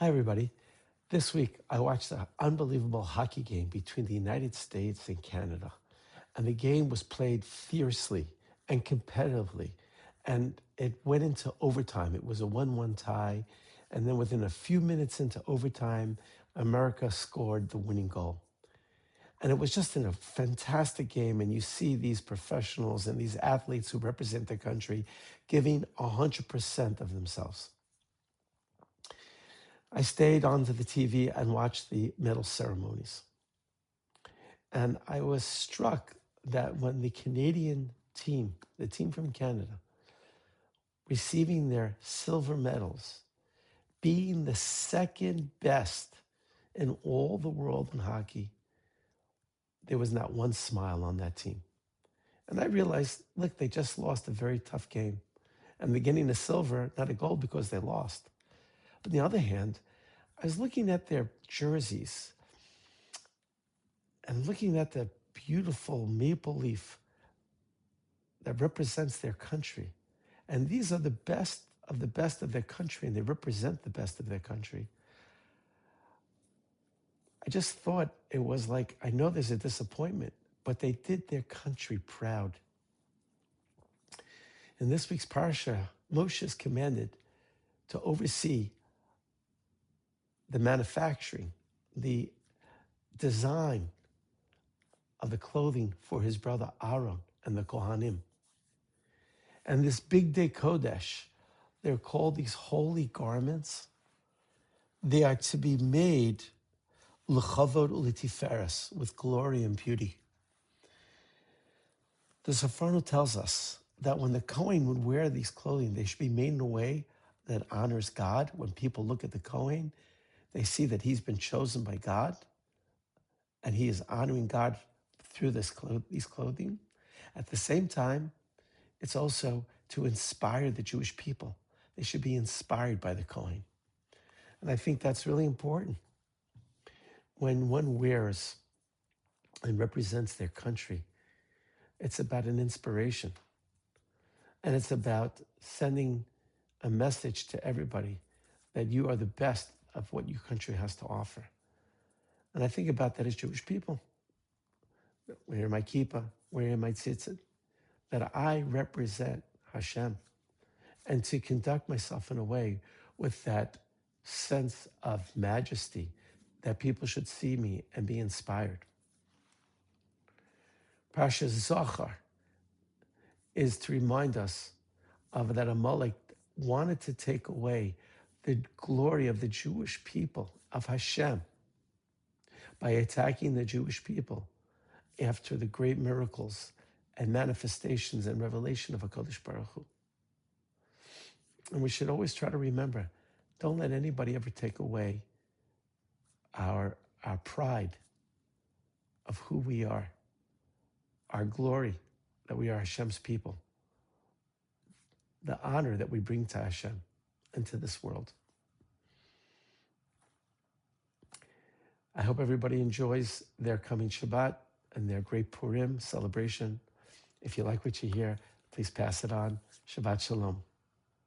Hi, everybody. This week, I watched an unbelievable hockey game between the United States and Canada. And the game was played fiercely and competitively. And it went into overtime. It was a 1-1 tie. And then within a few minutes into overtime, America scored the winning goal. And it was just in a fantastic game. And you see these professionals and these athletes who represent their country giving 100% of themselves. I stayed onto the TV and watched the medal ceremonies. And I was struck that when the Canadian team, the team from Canada, receiving their silver medals, being the second best in all the world in hockey, there was not one smile on that team. And I realized, look, they just lost a very tough game. And they're getting a silver, not a gold, because they lost. But on the other hand, I was looking at their jerseys and looking at the beautiful maple leaf that represents their country. And these are the best of their country, and they represent the best of their country. I just thought it was like, I know there's a disappointment, but they did their country proud. In this week's parsha, Moshe is commanded to oversee the manufacturing, the design of the clothing for his brother Aaron and the Kohanim. And this big day Kodesh, they're called these holy garments. They are to be made l'chavod u'litiferes, with glory and beauty. The Zachor tells us that when the Kohen would wear these clothing, they should be made in a way that honors God. When people look at the Kohen, they see that he's been chosen by God, and he is honoring God through these clothing. At the same time, it's also to inspire the Jewish people. They should be inspired by the Kohen. And I think that's really important. When one wears and represents their country, it's about an inspiration. And it's about sending a message to everybody that you are the best of what your country has to offer. And I think about that as Jewish people. Wearing my kippah, wearing my tzitzit, that I represent Hashem, and to conduct myself in a way with that sense of majesty that people should see me and be inspired. Parashat Zachor is to remind us of that Amalek wanted to take away the glory of the Jewish people, of Hashem, by attacking the Jewish people after the great miracles and manifestations and revelation of HaKadosh Baruch Hu. And we should always try to remember, don't let anybody ever take away our pride of who we are, our glory that we are Hashem's people, the honor that we bring to Hashem and to this world. I hope everybody enjoys their coming Shabbat and their great Purim celebration. If you like what you hear, please pass it on. Shabbat Shalom.